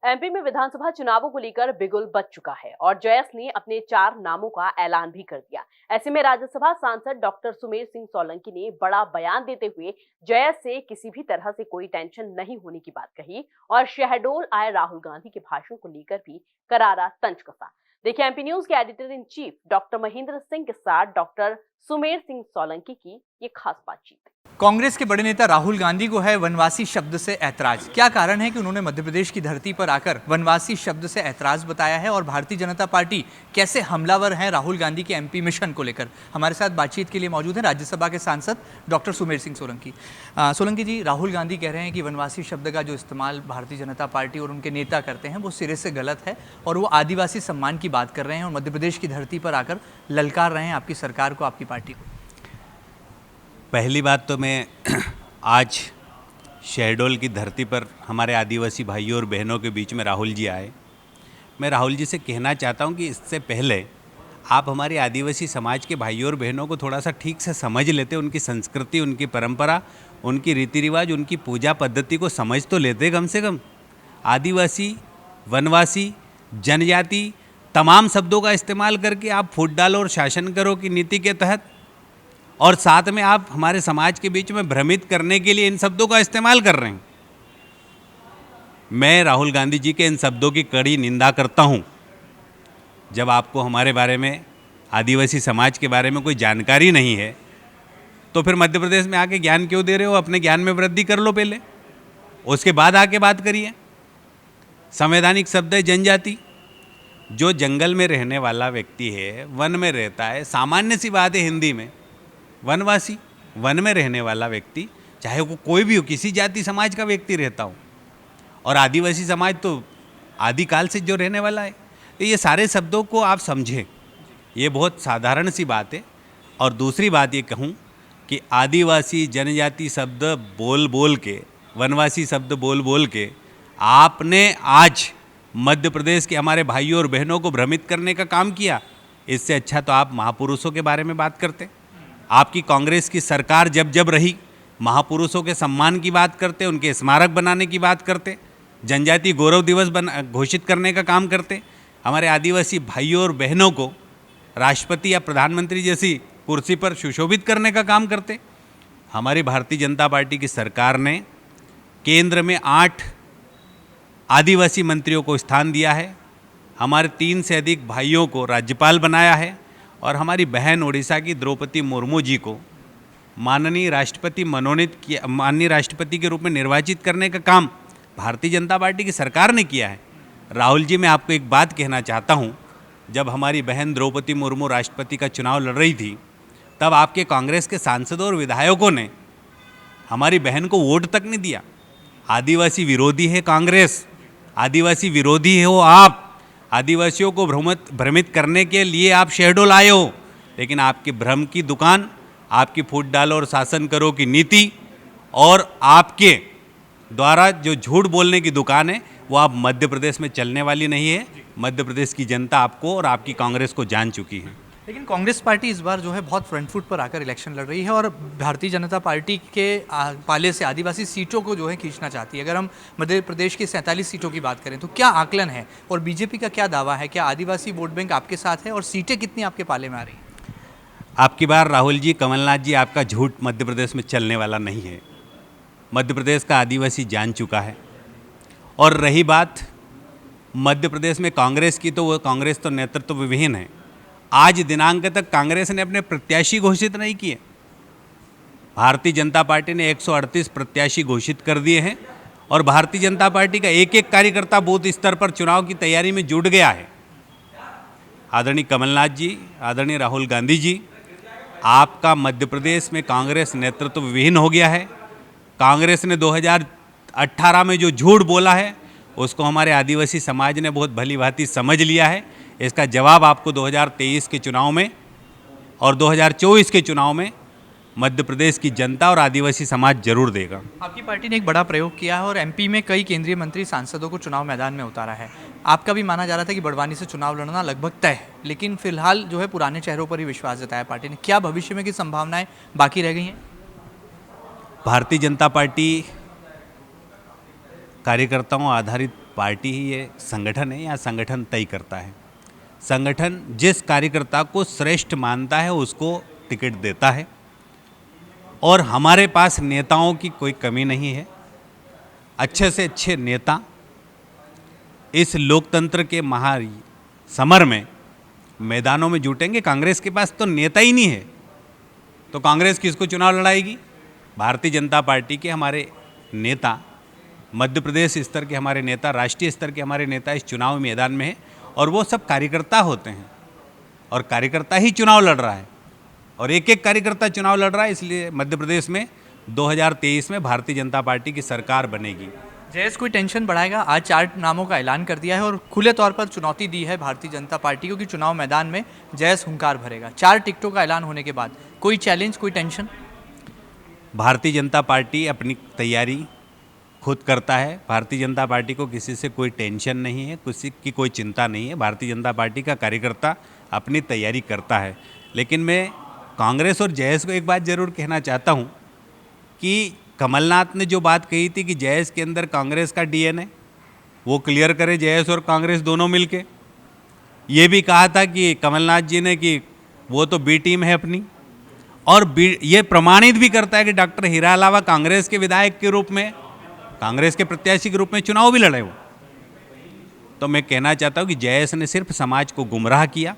MP में विधानसभा चुनावों को लेकर बिगुल बच चुका है और जयस ने अपने 4 नामों का ऐलान भी कर दिया। ऐसे में राज्यसभा सांसद डॉक्टर सुमेर सिंह सोलंकी ने बड़ा बयान देते हुए जयस से किसी भी तरह से कोई टेंशन नहीं होने की बात कही और शहडोल आए राहुल गांधी के भाषण को लेकर भी करारा तंज कसा। देखिए एमपी न्यूज के editor in chief doctor Mahendra Singh के साथ डॉक्टर सुमेर सिंह सोलंकी की ये खास बातचीत। कांग्रेस के बड़े नेता राहुल गांधी को है वनवासी शब्द से ऐतराज। क्या कारण है कि उन्होंने मध्य प्रदेश की धरती पर आकर वनवासी शब्द से ऐतराज बताया है और भारतीय जनता पार्टी कैसे हमलावर है राहुल गांधी के एमपी मिशन को लेकर? हमारे साथ बातचीत के लिए मौजूद हैं राज्यसभा के सांसद डॉक्टर सुमेर सिंह सोलंकी। सोलंकी जी, राहुल गांधी कह रहे हैं कि वनवासी शब्द का जो इस्तेमाल भारतीय जनता पार्टी और उनके नेता करते हैं वो सिरे से गलत है और वो आदिवासी सम्मान की बात कर रहे हैं और मध्य प्रदेश की धरती पर आकर ललकार रहे हैं आपकी सरकार को, आपकी पार्टी को। पहली बात तो मैं आज शहडोल की धरती पर हमारे आदिवासी भाइयों और बहनों के बीच में राहुल जी आए। मैं राहुल जी से कहना चाहता हूं कि इससे पहले आप हमारे आदिवासी समाज के भाइयों और बहनों को थोड़ा सा ठीक से समझ लेते, उनकी संस्कृति, उनकी परंपरा, उनकी रीति रिवाज, उनकी पूजा पद्धति को समझ तो लेते कम से कम। आदिवासी, वनवासी, जनजाति तमाम शब्दों का इस्तेमाल करके आप फूट डालो और शासन करो की नीति के तहत, और साथ में आप हमारे समाज के बीच में भ्रमित करने के लिए इन शब्दों का इस्तेमाल कर रहे हैं। मैं राहुल गांधी जी के इन शब्दों की कड़ी निंदा करता हूं। जब आपको हमारे बारे में, आदिवासी समाज के बारे में कोई जानकारी नहीं है तो फिर मध्य प्रदेश में आके ज्ञान क्यों दे रहे हो? अपने ज्ञान में वृद्धि कर लो पहले, उसके बाद आके बात करिए। संवैधानिक शब्द है जनजाति। जो जंगल में रहने वाला व्यक्ति है, वन में रहता है, सामान्य सी बात है हिंदी में। वनवासी, वन में रहने वाला व्यक्ति, चाहे वो कोई भी हो, किसी जाति समाज का व्यक्ति रहता हो, और आदिवासी समाज तो आदिकाल से जो रहने वाला है। तो ये सारे शब्दों को आप समझें, ये बहुत साधारण सी बात है। और दूसरी बात ये कहूँ कि आदिवासी जनजाति शब्द बोल बोल के, वनवासी शब्द बोल बोल के आपने आज मध्य प्रदेश के हमारे भाइयों और बहनों को भ्रमित करने का काम किया। इससे अच्छा तो आप महापुरुषों के बारे में बात करते। आपकी कांग्रेस की सरकार जब जब रही, महापुरुषों के सम्मान की बात करते, उनके स्मारक बनाने की बात करते, जनजाति गौरव दिवस घोषित करने का काम करते, हमारे आदिवासी भाइयों और बहनों को राष्ट्रपति या प्रधानमंत्री जैसी कुर्सी पर सुशोभित करने का काम करते। हमारी भारतीय जनता पार्टी की सरकार ने केंद्र में 8 आदिवासी मंत्रियों को स्थान दिया है, हमारे 3 से अधिक भाइयों को राज्यपाल बनाया है, और हमारी बहन उड़ीसा की द्रौपदी मुर्मू जी को माननीय राष्ट्रपति के रूप में निर्वाचित करने का काम भारतीय जनता पार्टी की सरकार ने किया है। राहुल जी, मैं आपको एक बात कहना चाहता हूं, जब हमारी बहन द्रौपदी मुर्मू राष्ट्रपति का चुनाव लड़ रही थी, तब आपके कांग्रेस के सांसदों और विधायकों ने हमारी बहन को वोट तक नहीं दिया। आदिवासी विरोधी है कांग्रेस, आदिवासी विरोधी हो आप। आदिवासियों को भ्रमित करने के लिए आप शहडोल आए हो, लेकिन आपके भ्रम की दुकान, आपकी फूट डालो और शासन करो की नीति और आपके द्वारा जो झूठ बोलने की दुकान है, वो आप मध्य प्रदेश में चलने वाली नहीं है। मध्य प्रदेश की जनता आपको और आपकी कांग्रेस को जान चुकी है। लेकिन कांग्रेस पार्टी इस बार जो है बहुत फ्रंट फुट पर आकर इलेक्शन लड़ रही है और भारतीय जनता पार्टी के पाले से आदिवासी सीटों को जो है खींचना चाहती है। अगर हम मध्य प्रदेश की 47 सीटों की बात करें तो क्या आकलन है और बीजेपी का क्या दावा है? क्या आदिवासी वोट बैंक आपके साथ है और सीटें कितनी आपके पाले में आ रही हैं? आपकी बार राहुल जी, कमलनाथ जी, आपका झूठ मध्य प्रदेश में चलने वाला नहीं है। मध्य प्रदेश का आदिवासी जान चुका है। और रही बात मध्य प्रदेश में कांग्रेस की, तो वो कांग्रेस तो नेतृत्व विहीन है। आज दिनांक तक कांग्रेस ने अपने प्रत्याशी घोषित नहीं किए। भारतीय जनता पार्टी ने 138 प्रत्याशी घोषित कर दिए हैं और भारतीय जनता पार्टी का एक एक कार्यकर्ता बूथ स्तर पर चुनाव की तैयारी में जुट गया है। आदरणीय कमलनाथ जी, आदरणीय राहुल गांधी जी, आपका मध्य प्रदेश में कांग्रेस नेतृत्व विहीन हो गया है। कांग्रेस ने 2018 में जो झूठ बोला है, उसको हमारे आदिवासी समाज ने बहुत भली भांति समझ लिया है। इसका जवाब आपको 2023 के चुनाव में और 2024 के चुनाव में मध्य प्रदेश की जनता और आदिवासी समाज जरूर देगा। आपकी पार्टी ने एक बड़ा प्रयोग किया है और एमपी में कई केंद्रीय मंत्री सांसदों को चुनाव मैदान में उतारा है। आपका भी माना जा रहा था कि बड़वानी से चुनाव लड़ना लगभग तय है, लेकिन फिलहाल जो है पुराने चेहरों पर ही विश्वास जताया पार्टी ने। क्या भविष्य में की संभावनाएं बाकी रह गई हैं? भारतीय जनता पार्टी कार्यकर्ताओं आधारित पार्टी ही ये संगठन है या संगठन तय करता है। संगठन जिस कार्यकर्ता को श्रेष्ठ मानता है उसको टिकट देता है और हमारे पास नेताओं की कोई कमी नहीं है। अच्छे से अच्छे नेता इस लोकतंत्र के महासमर में मैदानों में जुटेंगे। कांग्रेस के पास तो नेता ही नहीं है तो कांग्रेस किसको चुनाव लड़ाएगी? भारतीय जनता पार्टी के हमारे नेता, मध्य प्रदेश स्तर के हमारे नेता, राष्ट्रीय स्तर के हमारे नेता इस चुनाव मैदान में हैं और वो सब कार्यकर्ता होते हैं और कार्यकर्ता ही चुनाव लड़ रहा है और एक एक कार्यकर्ता चुनाव लड़ रहा है। इसलिए मध्य प्रदेश में 2023 में भारतीय जनता पार्टी की सरकार बनेगी। जयेश कोई टेंशन बढ़ाएगा? आज 4 नामों का ऐलान कर दिया है और खुले तौर पर चुनौती दी है भारतीय जनता पार्टी को कि चुनाव मैदान में जयेश हुंकार भरेगा। 4 टिकटों का ऐलान होने के बाद कोई चैलेंज, कोई टेंशन? भारतीय जनता पार्टी अपनी तैयारी खुद करता है। भारतीय जनता पार्टी को किसी से कोई टेंशन नहीं है, किसी की कोई चिंता नहीं है। भारतीय जनता पार्टी का कार्यकर्ता अपनी तैयारी करता है। लेकिन मैं कांग्रेस और जयेश को एक बात जरूर कहना चाहता हूँ कि कमलनाथ ने जो बात कही थी कि जयेश के अंदर कांग्रेस का डीएनए, वो क्लियर करे जयेश और कांग्रेस दोनों मिलके। ये भी कहा था कि कमलनाथ जी ने कि वो तो बी टीम है अपनी, और ये प्रमाणित भी करता है कि डॉक्टर हीरा अलावा कांग्रेस के विधायक के रूप में, कांग्रेस के प्रत्याशी के रूप में चुनाव भी लड़े हो। तो मैं कहना चाहता हूँ कि जयेश ने सिर्फ समाज को गुमराह किया।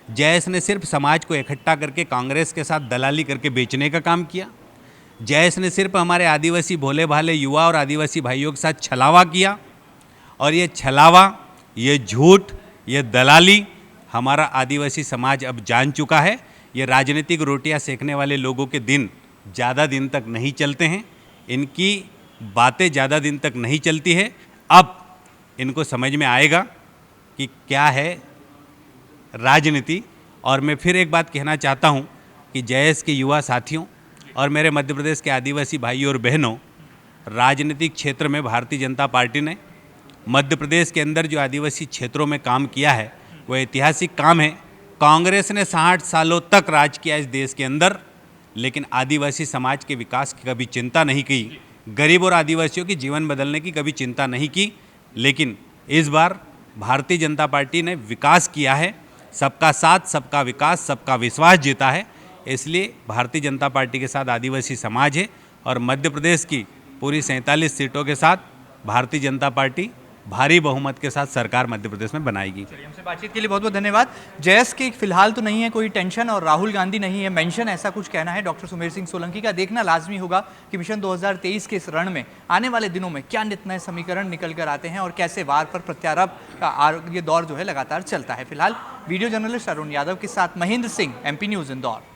जयेश ने सिर्फ समाज को इकट्ठा करके कांग्रेस के साथ दलाली करके बेचने का काम किया। जयेश ने सिर्फ हमारे आदिवासी भोले भाले युवा और आदिवासी भाइयों के साथ छलावा किया और ये छलावा, ये झूठ, ये दलाली हमारा आदिवासी समाज अब जान चुका है। ये राजनीतिक रोटियां सेकने वाले लोगों के दिन ज़्यादा दिन तक नहीं चलते हैं, इनकी बातें ज़्यादा दिन तक नहीं चलती है। अब इनको समझ में आएगा कि क्या है राजनीति। और मैं फिर एक बात कहना चाहता हूं कि जयेश के युवा साथियों और मेरे मध्य प्रदेश के आदिवासी भाइयों और बहनों, राजनीतिक क्षेत्र में भारतीय जनता पार्टी ने मध्य प्रदेश के अंदर जो आदिवासी क्षेत्रों में काम किया है वह ऐतिहासिक काम है। कांग्रेस ने 60 सालों तक राज किया इस देश के अंदर, लेकिन आदिवासी समाज के विकास की कभी चिंता नहीं की, गरीब और आदिवासियों की जीवन बदलने की कभी चिंता नहीं की। लेकिन इस बार भारतीय जनता पार्टी ने विकास किया है, सबका साथ, सबका विकास, सबका विश्वास जीता है। इसलिए भारतीय जनता पार्टी के साथ आदिवासी समाज है और मध्य प्रदेश की पूरी 47 सीटों के साथ भारतीय जनता पार्टी भारी बहुमत के साथ सरकार मध्य प्रदेश में बनाएगी। हमसे बातचीत के लिए बहुत बहुत धन्यवाद। जयेश की फिलहाल तो नहीं है कोई टेंशन और राहुल गांधी नहीं है मेंशन, ऐसा कुछ कहना है डॉक्टर सुमेर सिंह सोलंकी का। देखना लाजमी होगा कि मिशन 2023 के इस रण में आने वाले दिनों में क्या नित नए समीकरण निकल कर आते हैं और कैसे वार पर प्रत्यारोप का ये दौर जो है लगातार चलता है। फिलहाल वीडियो जर्नलिस्ट अरुण यादव के साथ महेंद्र सिंह, MP न्यूज़ इंदौर।